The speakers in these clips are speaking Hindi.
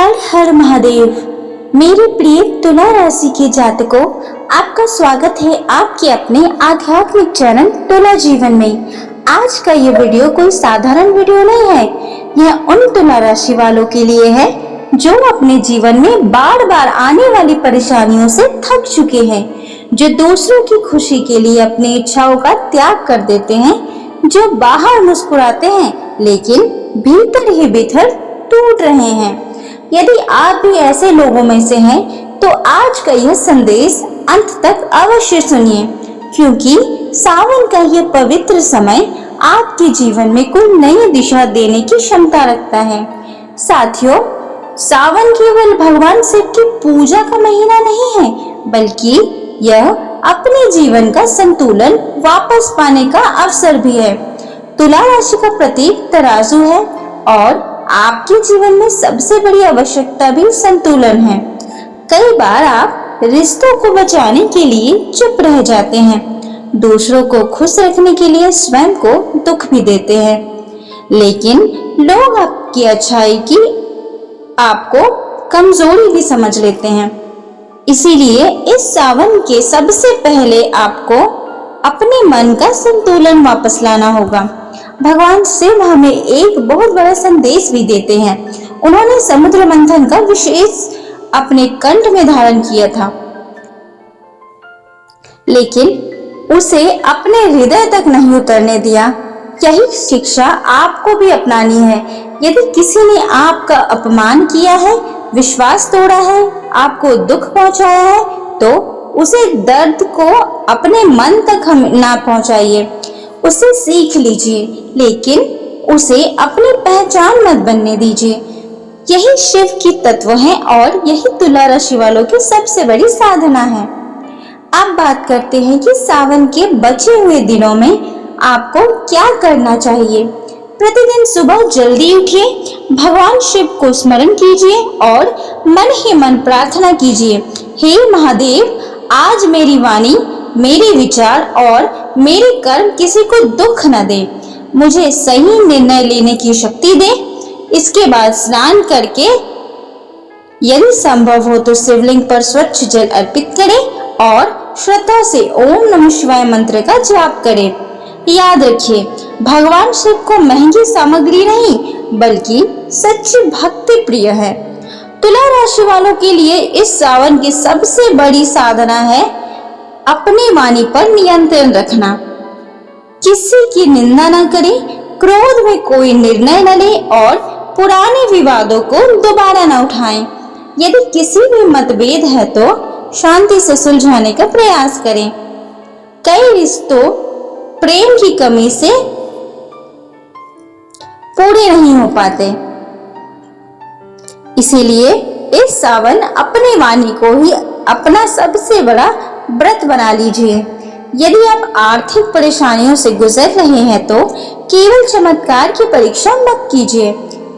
हर हर महादेव। मेरे प्रिय तुला राशि के जातकों, आपका स्वागत है आपके अपने आध्यात्मिक चैनल तुला जीवन में। आज का ये वीडियो कोई साधारण वीडियो नहीं है। यह उन तुला राशि वालों के लिए है जो अपने जीवन में बार बार आने वाली परेशानियों से थक चुके हैं, जो दूसरों की खुशी के लिए अपनी इच्छाओं का त्याग कर देते हैं, जो बाहर मुस्कुराते हैं लेकिन भीतर ही भीतर टूट रहे हैं। यदि आप भी ऐसे लोगों में से हैं तो आज का यह संदेश अंत तक अवश्य सुनिए, क्योंकि सावन का यह पवित्र समय आपके जीवन में कोई नई दिशा देने की क्षमता रखता है। साथियों, सावन केवल भगवान शिव की पूजा का महीना नहीं है, बल्कि यह अपने जीवन का संतुलन वापस पाने का अवसर भी है। तुला राशि का प्रतीक तराजू है और आपके जीवन में सबसे बड़ी आवश्यकता भी संतुलन है। कई बार आप रिश्तों को बचाने के लिए चुप रह जाते हैं, दूसरों को खुश रखने के लिए स्वयं को दुख भी देते हैं, लेकिन लोग आपकी अच्छाई की आपको कमजोरी भी समझ लेते हैं। इसीलिए इस सावन के सबसे पहले आपको अपने मन का संतुलन वापस लाना होगा। भगवान शिव हमें एक बहुत बड़ा संदेश भी देते हैं। उन्होंने समुद्र मंथन का विशेष अपने कंठ में धारण किया था, लेकिन उसे अपने हृदय तक नहीं उतरने दिया। यही शिक्षा आपको भी अपनानी है। यदि किसी ने आपका अपमान किया है, विश्वास तोड़ा है, आपको दुख पहुंचाया है, तो उसे दर्द को अपने मन तक ना पहुंचाइए। उसे सीख लीजिए, लेकिन उसे अपनी पहचान मत बनने दीजिए। यही शिव की तत्व है और यही तुला राशि वालों की सबसे बड़ी साधना है। अब बात करते हैं कि सावन के बचे हुए दिनों में आपको क्या करना चाहिए। प्रतिदिन सुबह जल्दी उठिए, भगवान शिव को स्मरण कीजिए और मन ही मन प्रार्थना कीजिए, हे महादेव, आज मेरी वाणी, मेरे विचार और मेरे कर्म किसी को दुख न दे, मुझे सही निर्णय लेने की शक्ति दे। इसके बाद स्नान करके यदि संभव हो तो शिवलिंग पर स्वच्छ जल अर्पित करें और श्रद्धा से ओम नमः शिवाय मंत्र का जाप करें। याद रखिए, भगवान शिव को महंगी सामग्री नहीं बल्कि सच्ची भक्ति प्रिय है। तुला राशि वालों के लिए इस सावन की सबसे बड़ी साधना है अपनी वाणी पर नियंत्रण रखना। किसी की निंदा न करें, क्रोध में कोई निर्णय न ले और पुराने विवादों को दोबारा न उठाएं। यदि किसी भी मतभेद है तो शांति से सुलझाने का प्रयास करें। कई रिश्तों प्रेम की कमी से पूरे नहीं हो पाते, इसीलिए इस सावन अपनी वाणी को ही अपना सबसे बड़ा व्रत बना लीजिए। यदि आप आर्थिक परेशानियों से गुजर रहे हैं तो केवल चमत्कार की परीक्षा मत कीजिए।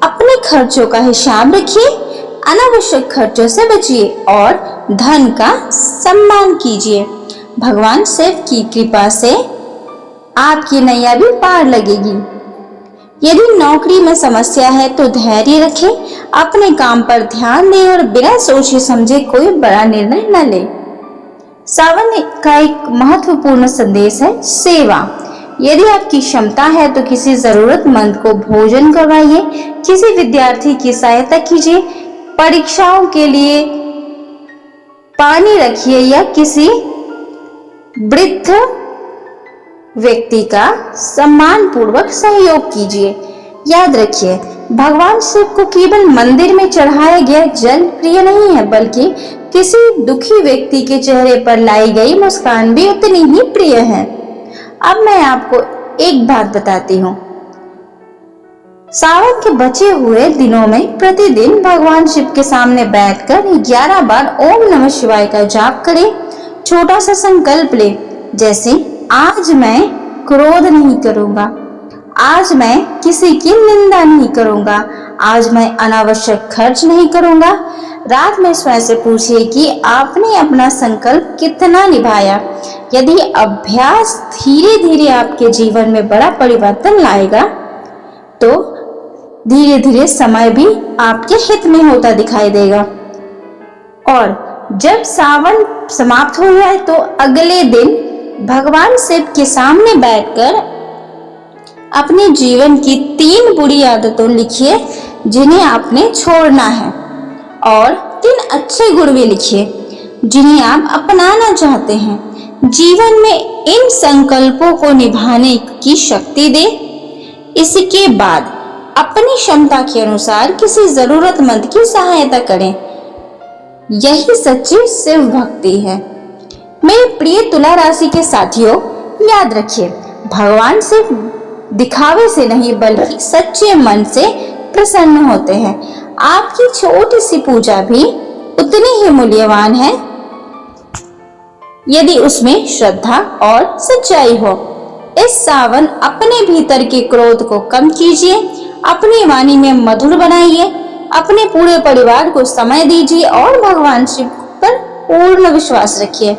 अपने खर्चों का हिसाब रखिए, अनावश्यक खर्चों से बचिए और धन का सम्मान कीजिए। भगवान शिव की कृपा से आपकी नैया भी पार लगेगी। यदि नौकरी में समस्या है तो धैर्य रखें, अपने काम पर ध्यान दें और बिना सोचे समझे कोई बड़ा निर्णय न लें। सावन का एक महत्वपूर्ण संदेश है सेवा। यदि आपकी क्षमता है तो किसी जरूरतमंद को भोजन करवाइए, किसी विद्यार्थी की सहायता कीजिए, परीक्षाओं के लिए पानी रखिए या किसी वृद्ध व्यक्ति का सम्मान पूर्वक सहयोग कीजिए। याद रखिए, भगवान शिव को केवल मंदिर में चढ़ाया गया जल प्रिय नहीं है, बल्कि किसी दुखी व्यक्ति के चेहरे पर लाई गई मुस्कान भी उतनी ही प्रिय है। अब मैं आपको एक बात बताती हूँ। सावन के बचे हुए दिनों में प्रतिदिन भगवान शिव के सामने बैठकर 11 बार ओम नमः शिवाय का जाप करें। छोटा सा संकल्प ले, जैसे आज मैं क्रोध नहीं करूंगा, आज मैं किसी की निंदा नहीं करूंगा, आज मैं अनावश्यक खर्च नहीं करूंगा। रात में स्वयं से पूछिए कि आपने अपना संकल्प कितना निभाया। यदि अभ्यास धीरे धीरे आपके जीवन में बड़ा परिवर्तन लाएगा तो धीरे धीरे समय भी आपके हित में होता दिखाई देगा। और जब सावन समाप्त हो जाए तो अगले दिन भगवान शिव के सामने बैठकर अपने जीवन की 3 बुरी आदतों लिखिए जिन्हें आपने छोड़ना है, और 3 अच्छे गुण भी लिखिए जिन्हें आप अपनाना चाहते हैं। जीवन में इन संकल्पों को निभाने की शक्ति दे। इसके बाद अपनी क्षमता के अनुसार किसी जरूरतमंद की सहायता करें। यही सच्ची शिव भक्ति है। मेरे प्रिय तुला राशि के साथियों, याद रखिए, भगवान शिव दिखावे से नहीं बल्कि सच्चे मन से प्रसन्न होते हैं। आपकी छोटी सी पूजा भी उतनी ही मूल्यवान है यदि उसमें श्रद्धा और सच्चाई हो। इस सावन अपने भीतर के क्रोध को कम कीजिए, अपनी वाणी में मधुर बनाइए, अपने पूरे परिवार को समय दीजिए और भगवान शिव पर पूर्ण विश्वास रखिए।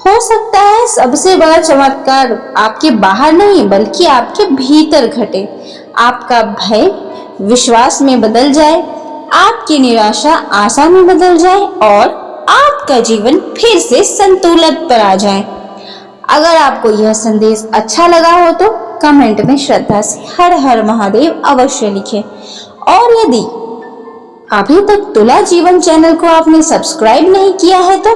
हो सकता है सबसे बड़ा चमत्कार आपके बाहर नहीं बल्कि आपके भीतर घटे। आपका भय विश्वास में बदल जाए, आपकी निराशा आशा में बदल जाए और आपका जीवन फिर से संतुलन पर आ जाए। अगर आपको यह संदेश अच्छा लगा हो तो कमेंट में श्रद्धा से हर हर महादेव अवश्य लिखें। और यदि अभी तक तुला जीवन चैनल को आपने सब्सक्राइब नहीं किया है तो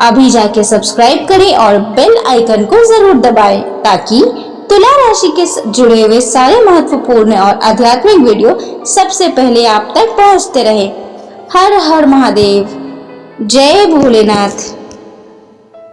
अभी जाके सब्सक्राइब करें और बेल आइकन को जरूर दबाएं ताकि तुला राशि के जुड़े हुए सारे महत्वपूर्ण और आध्यात्मिक वीडियो सबसे पहले आप तक पहुंचते रहे। हर हर महादेव, जय भोलेनाथ।